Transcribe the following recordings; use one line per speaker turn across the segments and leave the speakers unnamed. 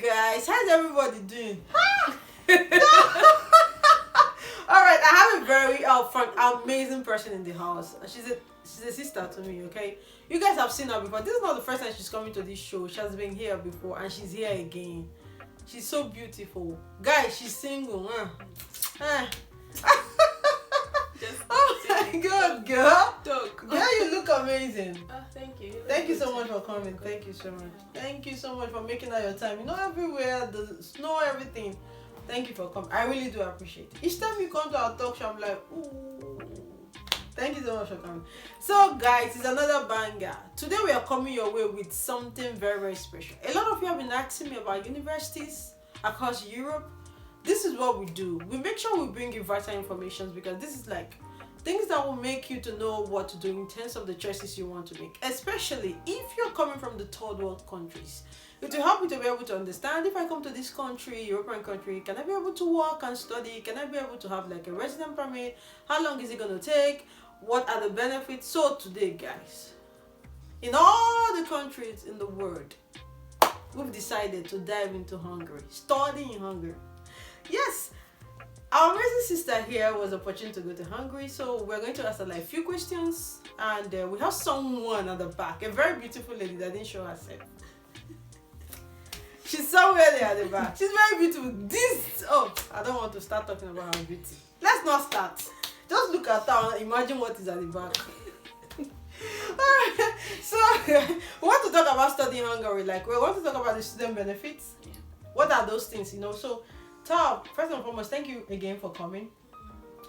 guys, how's everybody doing? Alright, I have a very amazing person in the house. She's a sister to me, okay? You guys have seen her before. This is not the first time she's coming to this show. She has been here before and she's here again. She's so beautiful. Guys, she's single. Oh my god, girl. Yeah, you look amazing.
Thank you.
Thank you so much for coming. Thank you so much. Thank you so much for making out your time. You know, everywhere, the snow, everything. Thank you for coming. I really do appreciate it. Each time you come to our talk show, I'm like, ooh. Thank you so much for coming. So, guys, it's another banger. Today, we are coming your way with something very, very special. A lot of you have been asking me about universities across Europe. This is what we do. We make sure we bring you vital information because this is like things that will make you to know what to do in terms of the choices you want to make, especially if you're coming from the third world countries. It will help you to be able to understand, if I come to this country, European country, can I be able to work and study? Can I be able to have like a resident permit? How long is it going to take? What are the benefits? So today, guys, in all the countries in the world, we've decided to dive into Hungary, study in Hungary. Yes, our amazing sister here was opportunity to go to Hungary, so we're going to ask her like a few questions, and we have someone at the back, a very beautiful lady that didn't show herself. She's somewhere there at the back. She's very beautiful. I don't want to start talking about her beauty. Let's not start. Just look at her and imagine what is at the back. Alright, so we want to talk about studying in Hungary. Like, we want to talk about the student benefits.
Yeah.
What are those things, you know? So, Tom, first and foremost, thank you again for coming.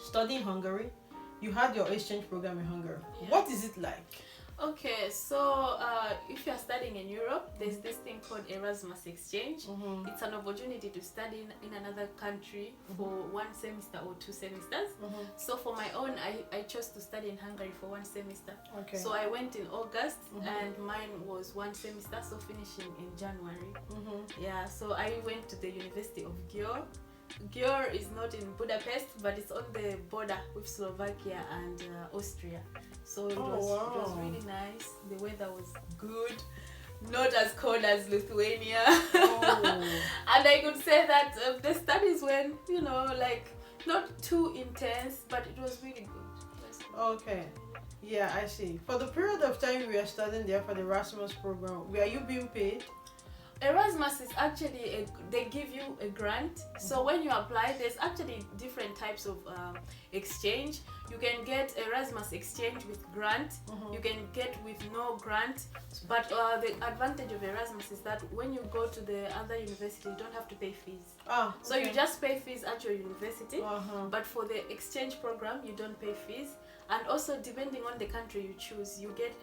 Studying Hungary. You had your exchange program in Hungary.
Yeah.
What is it like?
Okay, so if you're studying in Europe, there's this thing called Erasmus Exchange.
Mm-hmm.
It's an opportunity to study in another country for 1 semester or 2 semesters.
Mm-hmm.
So for my own, I chose to study in Hungary for 1 semester.
Okay.
So I went in August,
Mm-hmm.
and mine was 1 semester, so finishing in January.
Mm-hmm.
Yeah, so I went to the University of Győr. Győr is not in Budapest, but it's on the border with Slovakia and Austria. So it was really nice. The weather was good, not as cold as Lithuania.
Oh.
And I could say that the studies went, you know, like not too intense, but it was really good.
Okay. Yeah, I see. For the period of time we are studying there for the Erasmus program, were you being paid?
Erasmus is actually they give you a grant. So when you apply, there's actually different types of exchange. You can get Erasmus Exchange with grant. You can get with no grant. But the advantage of Erasmus is that when you go to the other university, you don't have to pay fees.
Okay.
So you just pay fees at your university.
But
For the exchange program, you don't pay fees. And also, depending on the country you choose, you get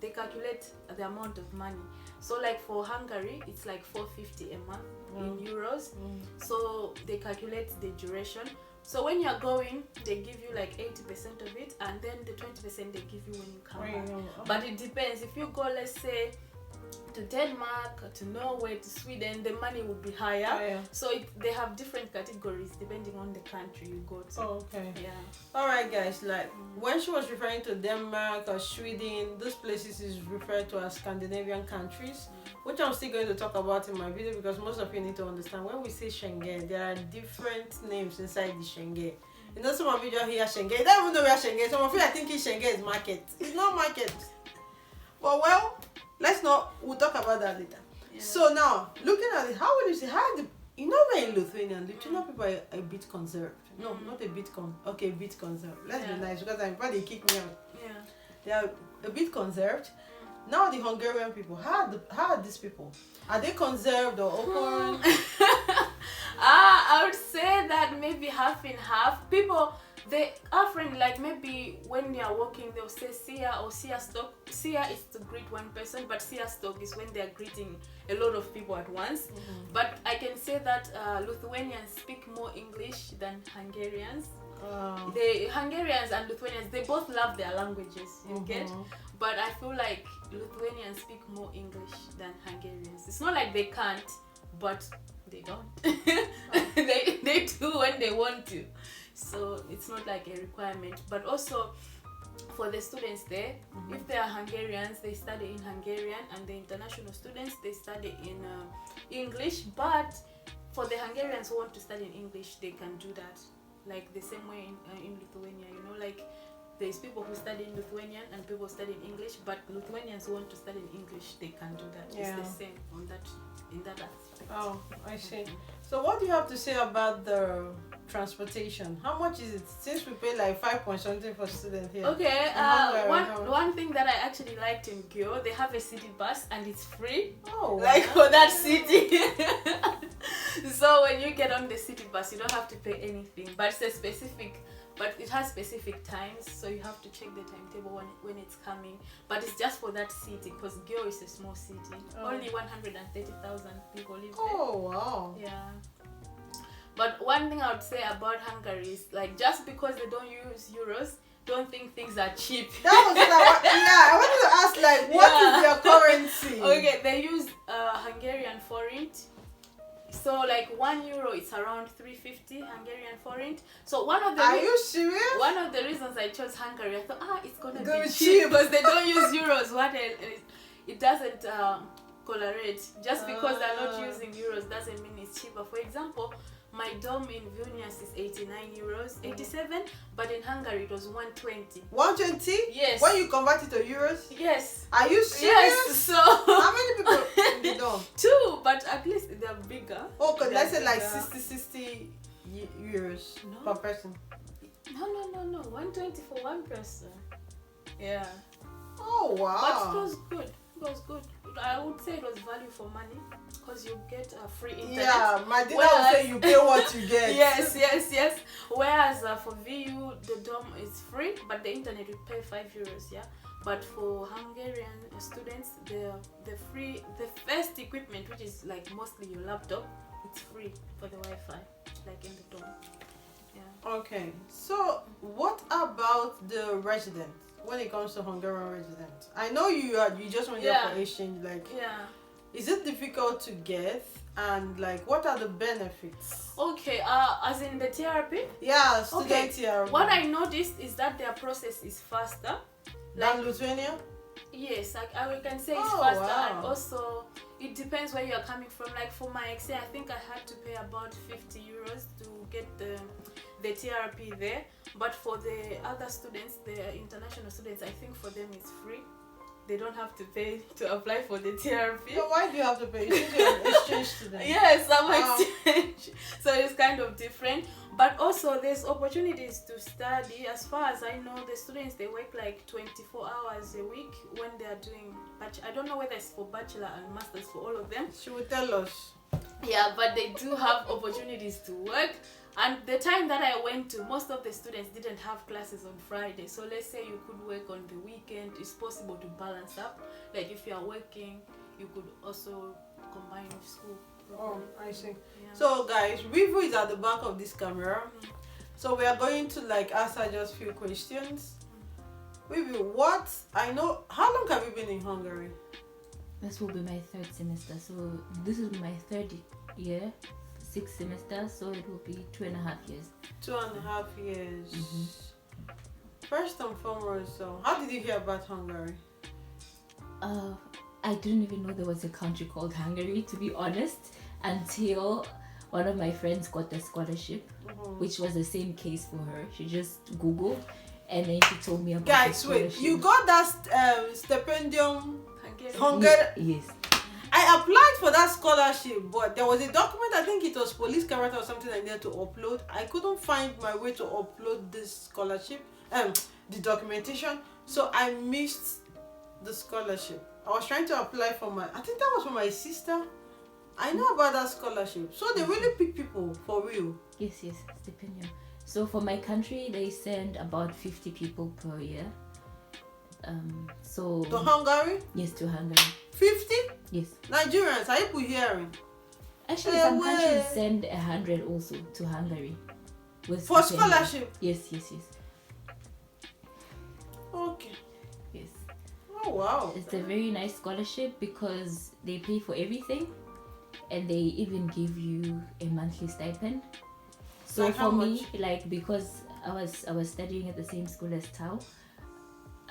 they calculate the amount of money. So like for Hungary, it's like 450 a month in euros. So they calculate the duration. So when you're going, they give you like 80% of it, and then the 20% they give you when you come back. But it depends. If you go, let's say, to Denmark, to Norway, to Sweden, the money will be higher. So they have different categories depending on the country you go to.
Okay.
Yeah.
Alright guys, like when she was referring to Denmark or Sweden, those places is referred to as Scandinavian countries, which I'm still going to talk about in my video because most of you need to understand when we say Schengen, there are different names inside the Schengen. You know, some of you just hear Schengen, you don't even know where Schengen is. Some of you are thinking Schengen is market. It's not market. But well, we'll talk about that later. Yeah. So now, looking at it, how would you say, you know we're in Lithuania people are a bit conserved. No, not a bit a bit conserved. Let's be nice because I'm probably kick me out. Yeah. They are a bit conserved. Now the Hungarian people, how are these people? Are they conserved or open?
I would say that maybe half and half. People, they are friendly, like maybe when they are walking, they'll say Sia or Sia Stock. Sia is to greet one person, but Sia Stock is when they are greeting a lot of people at once. But I can say that Lithuanians speak more English than Hungarians. The Hungarians and Lithuanians, they both love their languages, you get? But I feel like Lithuanians speak more English than Hungarians. It's not like they can't, but they don't. they do when they want to. So it's not like a requirement. But also, for the students there, if they are Hungarians, they study in Hungarian, and the international students, they study in English. But for the Hungarians who want to study in English, they can do that, like the same way in Lithuania. You know, like there's people who study in Lithuanian and people study in English, but Lithuanians who want to study in English, they can do that.
Yeah.
It's the same on that, in that aspect.
Oh, I see. So what do you have to say about the transportation? How much is it? Since we pay like 5 point something for students here.
Okay,
Hungary,
one thing that I actually liked in Gyo, they have a city bus and it's free.
Oh,
Like for that city. So when you get on the city bus, you don't have to pay anything, but it's a specific, but it has specific times, so you have to check the timetable when it's coming. But it's just for that city, because Gyo is a small city.
Oh.
Only 130,000 people live there.
Oh, wow.
Yeah. But one thing I would say about Hungary is, like, just because they don't use euros, don't think things are cheap.
That was like, yeah, I wanted to ask, like, what is their currency?
Okay, they use Hungarian forint. So like €1 is around 350 Hungarian forint. So
Are you serious?
one of the reasons I chose Hungary, I thought it's gonna
Gonna
be
be
cheap
cheap.
because they don't use euros. It doesn't correlate. Just because they're not using euros doesn't mean it's cheaper. For example, my dorm in Vilnius is €89, 87, but in Hungary it was 120.
120?
Yes.
When you convert it to euros?
Yes.
Are you serious?
Yes. So
How many people in the dorm?
2, but at least they're bigger.
Oh, because let's say
They're
like
bigger.
60 euros
No.
per person.
No. 120 for one person. Yeah.
Oh,
But it
wow.
was good. It was good. I would say it was value for money because you get a free internet.
Yeah, my dinner
Whereas-
will say you pay what you get.
Yes. Whereas for VU, the dorm is free, but the internet you pay €5. Yeah. But for Hungarian students, the first equipment, which is like mostly your laptop, it's free for the Wi-Fi, like in the dorm. Yeah.
Okay, so what about the residents when it comes to Hungarian residents? I know you just went there for exchange. Like,
Yeah.
is it difficult to get? And like, what are the benefits?
Okay. As in the TRP.
Yeah, student
Okay,
here.
What I noticed is that their process is faster.
Than Lithuania?
Yes, I can say it's
Oh,
faster,
wow.
and also it depends where you are coming from. Like for my ex, I think I had to pay about €50 to get the TRP there. But for the other students, the international students, I think for them it's free. They don't have to pay to apply for the TRP.
So why do you have to pay? Since you're an exchange student.
Yes, I'm
Wow.
exchange. So it's kind of different. But also there's opportunities to study. As far as I know, the students, they work like 24 hours a week when they are doing I don't know whether it's for bachelor and masters for all of them.
She will tell us.
Yeah, but they do have opportunities to work. And the time that I went to, most of the students didn't have classes on Friday. So let's say you could work on the weekend. It's possible to balance up. Like if you are working, you could also combine with school.
Oh, I see.
Yeah.
So guys, Rivu is at the back of this camera. So we are going to like answer just few questions. Rivu, how long have you been in Hungary?
This will be my 3rd semester. So this is my 3rd year, 6th semester. So it will be 2.5 years.
2.5 years. First and foremost, so how did you hear about Hungary?
I didn't even know there was a country called Hungary, to be honest, until one of my friends got a scholarship, which was the same case for her. She just Googled and then she told me about the
Guys,
scholarship.
wait, you got that stipendium?
Hungarian.
Hungary?
Yes.
I applied for that scholarship, but there was a document, I think it was police character or something I needed to upload. I couldn't find my way to upload this scholarship, the documentation, so I missed the scholarship. I was trying to apply for I think that was for my sister. I know about that scholarship. So they really pick people for real.
Yes, stipendium. So for my country, they send about 50 people per year. So
To Hungary?
yes, to Hungary.
50?
Yes.
Nigerians, are you hearing?
Actually, some countries send 100 also to Hungary. With
For
stipendium.
scholarship?
Yes.
Okay.
Yes.
Oh, wow.
It's a very nice scholarship because they pay for everything and they even give you a monthly stipend. So
Like how
for me, like because I was studying at the same school as Tao,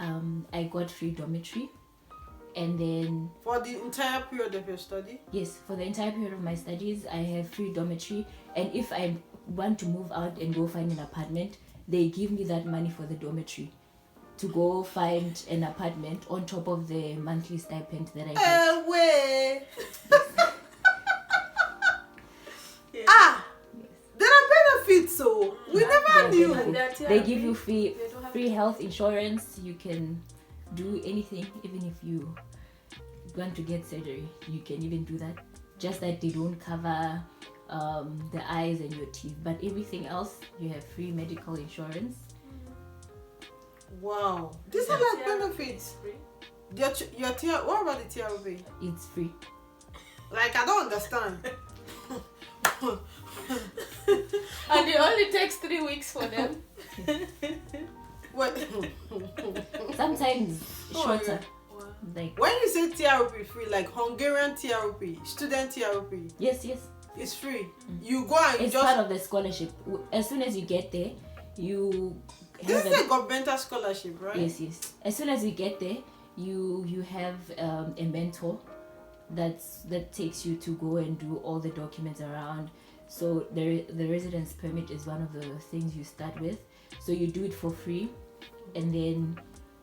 I got free dormitory, and then
For the entire period of your study?
yes, for the entire period of my studies, I have free dormitory, and if I want to move out and go find an apartment, they give me that money for the dormitory to go find an apartment on top of the monthly stipend that I get.
Way.
Yeah.
Ah! There are benefits, so we
There
never
are
knew.
benefits.
That,
They
yeah,
give you
they don't have
free
to-
health insurance. You can do anything, even if you want to get surgery, you can even do that. Just that they don't cover the eyes and your teeth, but everything else you have free medical insurance.
Wow. These are like benefits. Your tier, what about the TRB?
It's free.
Like, I don't understand.
And it only takes 3 weeks for them.
What?
Sometimes
Oh,
shorter.
Wow.
Like
When you say TRP free, like Hungarian TRP, student TRP,
yes,
it's free. You go and you
it's
just.
part of the scholarship. As soon as you get there, you
This
have
is a governmental scholarship, right?
yes. As soon as you get there, you have a mentor that takes you to go and do all the documents around. So the residence permit is one of the things you start with. So you do it for free, and then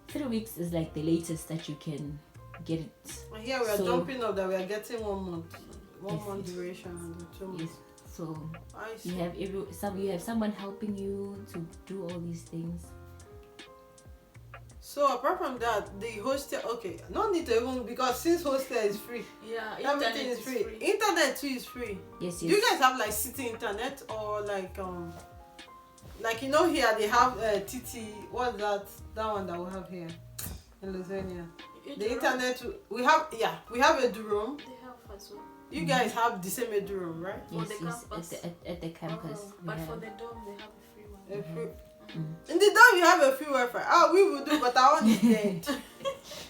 3 weeks is like the latest that you can get it.
And here we are
So-
jumping up that we are getting 1 month, one
Yes,
month
yes.
duration and 2 months.
Yes. So
I see.
you have someone helping you to do all these things.
So apart from that, the hostel, okay, no need to even, because since hostel is free,
Yeah,
everything
internet
is free. Internet too is free.
Yes,
Do you
yes.
guys have like city internet or like you know here they have TT, what's that one that we have here in Lithuania? The internet we have Eduroam.
They have as well.
You guys have the same Eduroam, right?
For
Yes,
the
yes.
campus.
At the campus. we
But
have-
for the dorm, they have a free one.
A free.
Mm.
In the dorm you have a free Wi-Fi. Oh, we will do, but our own is dead.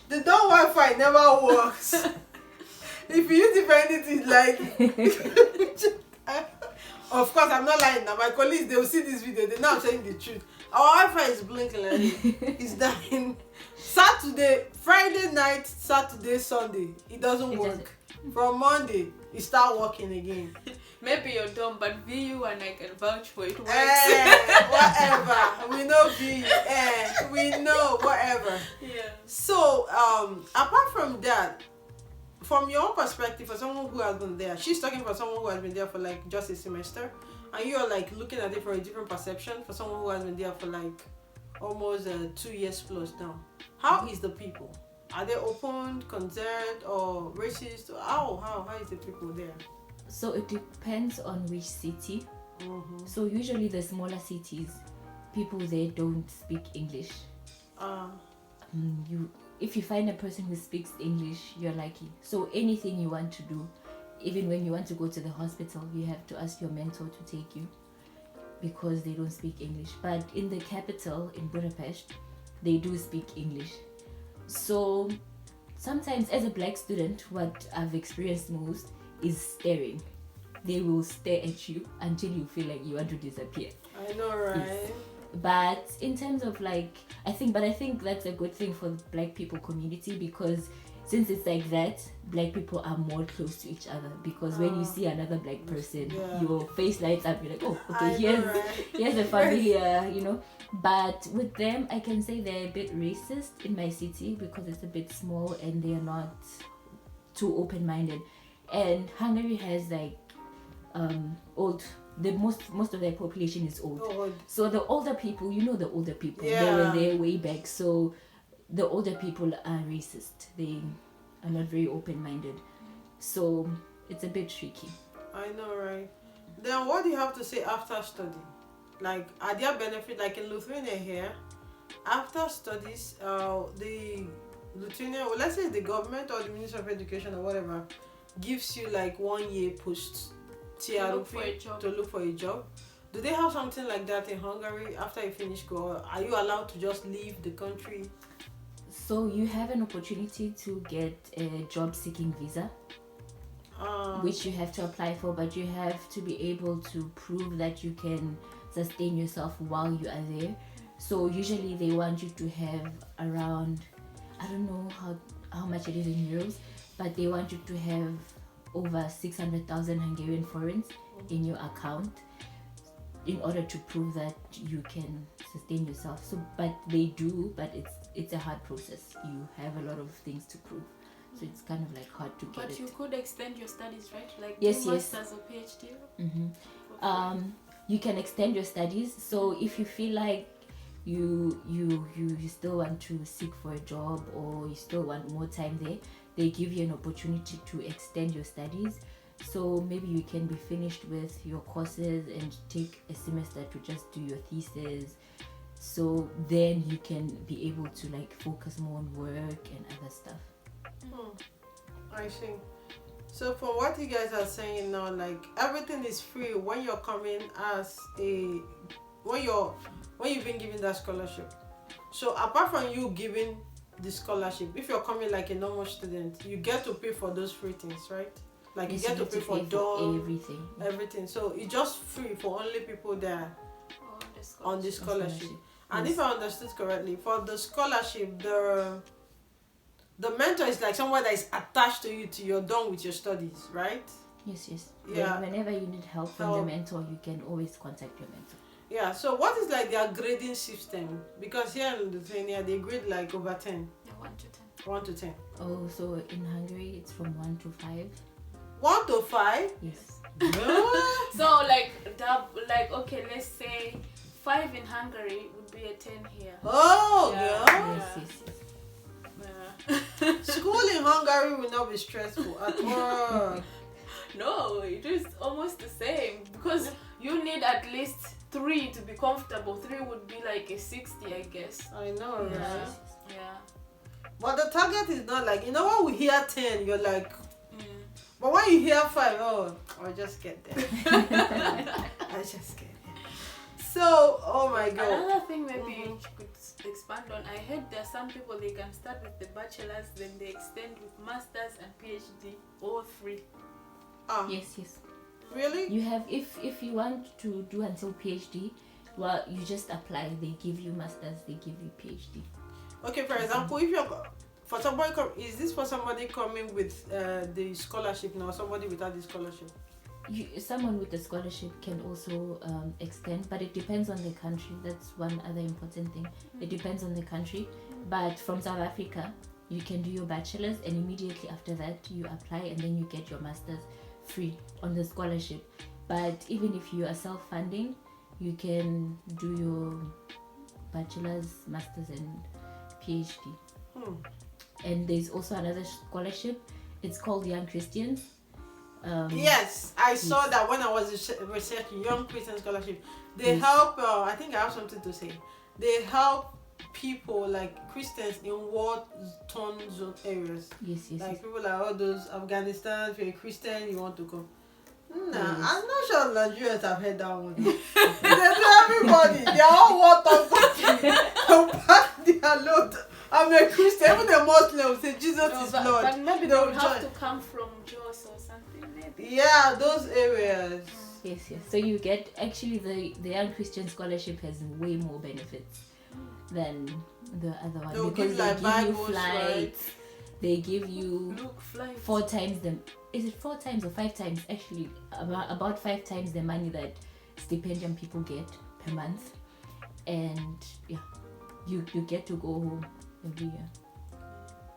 The dorm Wi-Fi never works. If you use it for anything, like of course I'm not lying now. My colleagues, they will see this video, they know I'm saying the truth. Our Wi-Fi is blinking like it's dying. Saturday, Friday night, Saturday, Sunday, it doesn't
It
work. From Monday, it start working again.
Maybe you're dumb, but VU and I can vouch for it works.
Whatever. We know be. We know whatever.
Yeah.
So, apart from that, from your own perspective, for someone who has been there, she's talking for someone who has been there for like just a semester, and you're like looking at it from a different perception for someone who has been there for like almost 2 years plus now. How is the people? Are they open, concerned, or racist? How is the people there?
So it depends on which city.
Mm-hmm.
So usually the smaller cities, people there don't speak English. If you find a person who speaks English, you're lucky. So anything you want to do, even when you want to go to the hospital, you have to ask your mentor to take you because they don't speak English. But in the capital, in Budapest, they do speak English. So sometimes as a black student, what I've experienced most is staring. They will stare at you until you feel like you want to disappear.
I know, right?
Yes. But in terms of like, I think that's a good thing for the black people community, because since it's like that, black people are more close to each other, because when you see another black person,
Yeah.
your face lights up, you're like, oh, okay,
I know, right?
here's a familiar, you know. But with them, I can say they're a bit racist in my city because it's a bit small and they're not too open-minded. And Hungary has like most of their population is old.
Oh,
So the older people, the older people, they
Yeah.
were there way back. So the older people are racist. They are not very open-minded. So it's a bit tricky.
I know, right? Then what do you have to say after study? Like, are there benefits? Like in Lithuania here, after studies, the Lithuania, well, let's say the government or the Ministry of Education or whatever, gives you like 1 year post
look for a job.
to look for a job. Do they have something like that in Hungary after you finish school? Or are you allowed to just leave the country?
So you have an opportunity to get a job-seeking visa, which you have to apply for, but you have to be able to prove that you can sustain yourself while you are there. So usually they want you to have around, I don't know how much it is in euros, but they want you to have over 600,000 Hungarian forints in your account in order to prove that you can sustain yourself. So, but they do, but it's a hard process. You have a lot of things to prove. So it's kind of like hard to get
But
it.
you could extend your studies, right? Like
Yes,
do
yes.
masters or PhD.
You can extend your studies. So if you feel like you still want to seek for a job or you still want more time there, they give you an opportunity to extend your studies. So maybe you can be finished with your courses and take a semester to just do your thesis. So then you can be able to like focus more on work and other stuff.
I see. So from what you guys are saying now, like everything is free when you're coming as when you've been given that scholarship. So apart from you giving the scholarship, if you're coming like a normal student, you get to pay for those free things, right? Like
Yes,
you get to pay for dorm,
everything.
So it's just free for only people that are on the scholarship. And
Yes.
if I understood correctly, for the scholarship, the mentor is like someone that is attached to you till you're done with your studies, right?
Yes.
Yeah.
Whenever you need help from the mentor, you can always contact your mentor.
Yeah, so what is like their grading system? Because here in Lithuania, they grade like over 10.
Yeah, 1 to 10.
1 to 10.
Oh, so in Hungary, it's from 1 to 5.
1 to 5?
Yes.
So okay, let's say 5 in Hungary would be a 10 here.
Oh,
Yeah.
yeah.
Yes.
Yeah.
School in Hungary will not be stressful at all.
No, it is almost the same because you need at least 3 to be comfortable. 3 would be like a 60, I guess.
I know,
Yeah.
right?
Yeah.
But the target is not like, when we hear 10, you're like, but when you hear 5, I'll just get there. I just get there. So, oh my God.
Another thing maybe you could expand on. I heard there are some people they can start with the bachelor's, then they extend with masters and PhD, all 3.
Yes.
Really?
You have, if you want to do until PhD, well, you just apply. They give you masters, they give you PhD.
Okay, for example, if you're for somebody, is this for somebody coming with the scholarship now, somebody without the scholarship?
Someone with a scholarship can also extend, but it depends on the country. That's one other important thing. It depends on the country. But from South Africa, you can do your bachelor's, and immediately after that, you apply, and then you get your master's free on the scholarship. But even if you are self-funding, you can do your bachelor's, master's, and PhD. And there's also another scholarship. It's called Young Christians.
Yes, I saw that when I was researching Young Christian Scholarship. They help, I think I have something to say. They help people like Christians in war-torn zone areas.
Yes.
Like people like all those Afghanistan, if you're a Christian, you want to come. I'm not sure Nigerians have heard that one. They do everybody. They are all war-torn country. To pack their load. I'm a Christian. Even the Muslims say Jesus is Lord.
But maybe they would have to come from Jos or something. Maybe.
Yeah, those areas.
Yes. So you get, actually the Young Christian Scholarship has way more benefits than the other one.
They'll
because
give,
they
like,
give
Bibles,
you flights.
right?
They give you
Flights.
4 times the, is it 4 times or 5 times? Actually, about 5 times the money that stipendium people get per month. And yeah, you get to go home every year.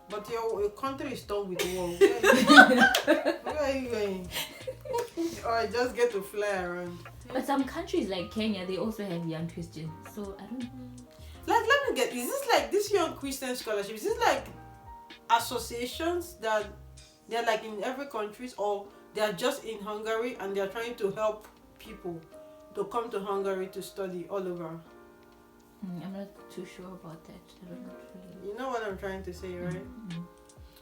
But your country is done with war. Where are you going? Or I just get to fly around.
But some countries like Kenya, they also have Young Christian. So I don't know.
Like, let me get, is this like this Young Christian Scholarship? Is this like associations that they're like in every country, or they're just in Hungary and they're trying to help people to come to Hungary to study all over?
I'm not too sure about that. I don't know really.
You know what I'm trying to say, right?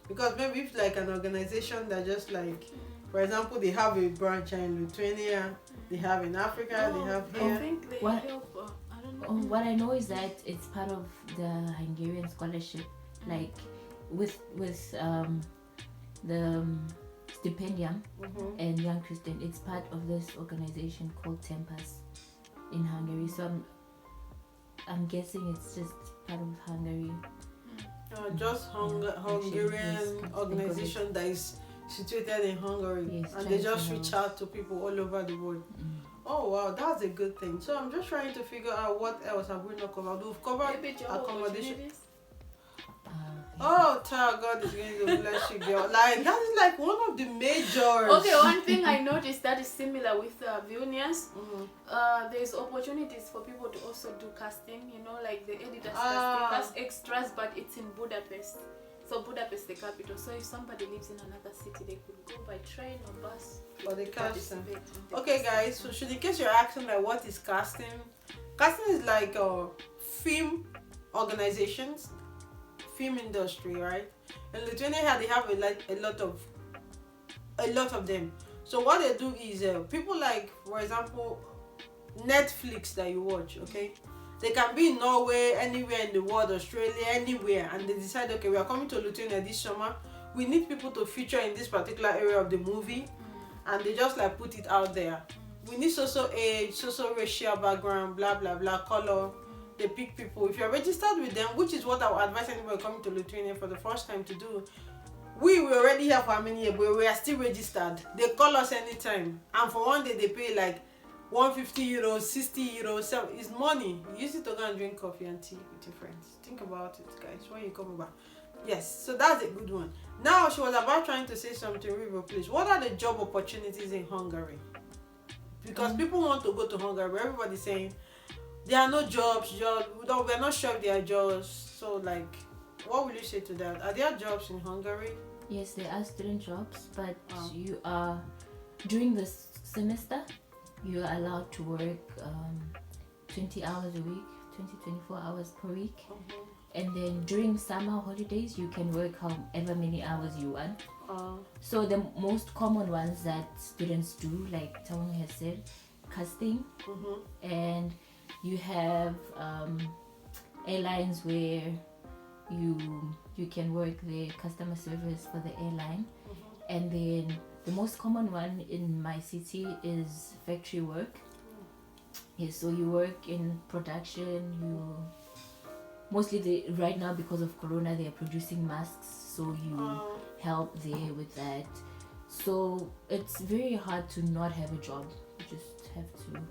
Because maybe if like an organization that just like, for example, they have a branch in Lithuania, they have in Africa, they have
I
here.
think they
What?
help. I don't know.
What I know is that it's part of the Hungarian scholarship, like with the stipendium and Young Christian. It's part of this organization called Tempus in Hungary. So I'm guessing it's just part of Hungary.
Just Hungarian organization that is situated in Hungary,
Yes,
and they
trying
just
to
reach
help.
out to people all over the world. Oh wow, that's a good thing. So I'm just trying to figure out what else have we not covered. We've covered
Maybe job
accommodation.
opportunities.
Oh, child, God is going to bless you, girl. Like that is like one of the majors.
Okay, one thing I noticed that is similar with Vilnius.
Mhm.
There's opportunities for people to also do casting. You know, like the editors
Ah.
casting. That's extras, but it's in Budapest. So Budapest, the capital. So if somebody lives in another city, they could go by train or bus.
For the
to
casting.
participate in the
Okay,
casting.
guys. So, should in case you're asking like what is casting? Casting is like film organizations, film industry, right? In Lithuania, they have a lot of them. So what they do is people like, for example, Netflix that you watch, okay? They can be in Norway, anywhere in the world, Australia, anywhere, and they decide, okay, we are coming to Lithuania this summer. We need people to feature in this particular area of the movie, and they just like put it out there. We need social age, social racial background, blah blah blah, color. They pick people. If you're registered with them, which is what I would advise anybody coming to Lithuania for the first time to do. We already here for how many years, but we are still registered. They call us anytime, and for one day they pay like 150 euros, 60 euros. So it's money. You use it to go and drink coffee and tea with your friends. Think about it, guys, when you come back. Yes, so that's a good one. Now she was about trying to say something, River, please. What are the job opportunities in Hungary? Because people want to go to Hungary, but everybody's saying there are no jobs. We're not sure if there are jobs. So, like, what will you say to that? Are there jobs in Hungary?
Yes, there are student jobs, but you are during the semester you are allowed to work 20 hours a week, 24 hours per week. And then during summer holidays you can work however many hours you want. So the most common ones that students do, like Taung has said, casting, and you have airlines where you can work the customer service for the airline. And then the most common one in my city is factory work. Yes, so you work in production. You mostly right now, because of Corona, they are producing masks, so you help there with that. So it's very hard to not have a job. You just have to